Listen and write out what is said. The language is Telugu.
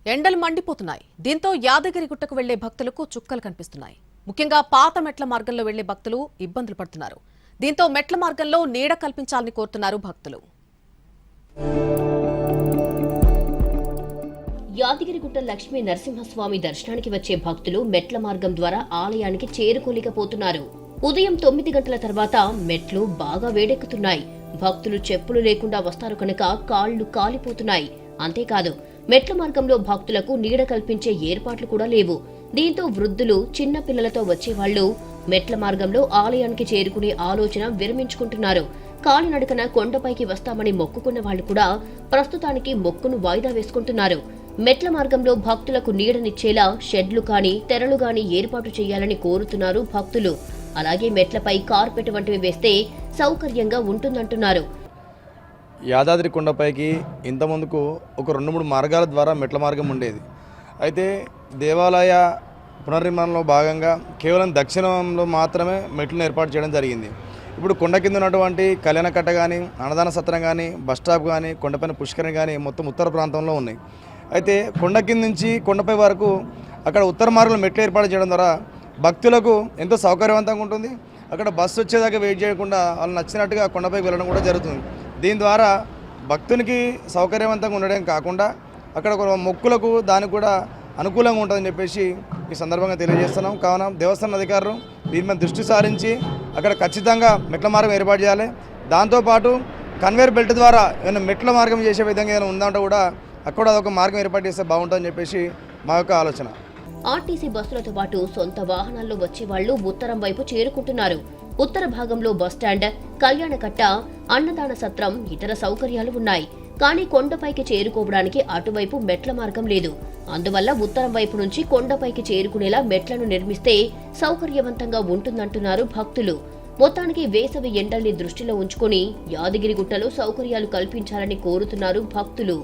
ఎండలు మండిపోతున్నాయి. దీంతో యాదగిరిగుట్టకు వెళ్లే భక్తులకు చుక్కలు కనిపిస్తున్నాయి. ముఖ్యంగా పాత మెట్ల మార్గంలో వెళ్లే భక్తులు ఇబ్బందులు పడుతున్నారు. దీంతో మెట్ల మార్గంలో నీడ కల్పించాలని కోరుతున్నారు భక్తులు. యాదగిరిగుట్ట లక్ష్మీ నరసింహస్వామి దర్శనానికి వచ్చే భక్తులు మెట్ల మార్గం ద్వారా ఆలయానికి చేరుకోలేకపోతున్నారు. ఉదయం 9 గంటల తర్వాత మెట్లు బాగా వేడెక్కుతున్నాయి. భక్తులు చెప్పులు లేకుండా వస్తారు కనుక కాళ్లు కాలిపోతున్నాయి. అంతేకాదు మెట్ల మార్గంలో భక్తులకు నీడ కల్పించే ఏర్పాట్లు కూడా లేవు. దీంతో వృద్ధులు, చిన్న పిల్లలతో వచ్చేవాళ్లు మెట్ల మార్గంలో ఆలయానికి చేరుకునే ఆలోచన విరమించుకుంటున్నారు. కాలినడకన కొండపైకి వస్తామని మొక్కుకున్న వాళ్లు కూడా ప్రస్తుతానికి మొక్కును వాయిదా వేసుకుంటున్నారు. మెట్ల మార్గంలో భక్తులకు నీడనిచ్చేలా షెడ్లు గాని, తెరలు గాని ఏర్పాటు చేయాలని కోరుతున్నారు భక్తులు. అలాగే మెట్లపై కార్పెట్ వంటివి వేస్తే సౌకర్యంగా ఉంటుందంటున్నారు. యాదాద్రి కొండపైకి ఇంత ముందుకు ఒక 2-3 మార్గాల ద్వారా మెట్ల మార్గం ఉండేది. అయితే దేవాలయ పునర్నిర్మాణంలో భాగంగా కేవలం దక్షిణంలో మాత్రమే మెట్లను ఏర్పాటు చేయడం జరిగింది. ఇప్పుడు కొండ కింద ఉన్నటువంటి కళ్యాణకట్ట కానీ, అన్నదాన సత్రం కానీ, బస్ స్టాప్ కానీ, కొండపైన పుష్కరిణి కానీ మొత్తం ఉత్తర ప్రాంతంలో ఉన్నాయి. అయితే కొండ కింద నుంచి కొండపై వరకు అక్కడ ఉత్తర మార్గంలో మెట్లు ఏర్పాటు చేయడం ద్వారా భక్తులకు ఎంతో సౌకర్యవంతంగా ఉంటుంది. అక్కడ బస్సు వచ్చేదాకా వెయిట్ చేయకుండా వాళ్ళు నచ్చినట్టుగా కొండపైకి వెళ్ళడం కూడా జరుగుతుంది. దీని ద్వారా భక్తునికి సౌకర్యవంతంగా ఉండడం కాకుండా అక్కడ మొక్కులకు దానికి కూడా అనుకూలంగా ఉంటుందని చెప్పేసి ఈ సందర్భంగా తెలియజేస్తున్నాం. కావున దేవస్థానం అధికారులు దీని మీద దృష్టి సారించి అక్కడ ఖచ్చితంగా మెట్ల మార్గం ఏర్పాటు చేయాలి. దాంతోపాటు కన్వేర్ బెల్ట్ ద్వారా ఏమైనా మెట్ల మార్గం చేసే విధంగా ఏమైనా ఉందంటే కూడా అక్కడ అదొక మార్గం ఏర్పాటు చేస్తే బాగుంటుందని చెప్పేసి మా యొక్క ఆలోచన. ఆర్టీసీ బస్సులతో పాటు సొంత వాహనాల్లో వచ్చేవాళ్లు ఉత్తరం వైపు చేరుకుంటున్నారు. ఉత్తర భాగంలో బస్టాండ్, కళ్యాణకట్ట, అన్నదాన సత్రం, ఇతర సౌకర్యాలు ఉన్నాయి. కానీ కొండపైకి చేరుకోవడానికి అటువైపు మెట్ల మార్గం లేదు. అందువల్ల ఉత్తరం వైపు నుంచి కొండపైకి చేరుకునేలా మెట్లను నిర్మిస్తే సౌకర్యవంతంగా ఉంటుందంటున్నారు భక్తులు. మొత్తానికి వేసవి ఎండల్ని దృష్టిలో ఉంచుకుని యాదగిరిగుట్టలో సౌకర్యాలు కల్పించాలని కోరుతున్నారు భక్తులు.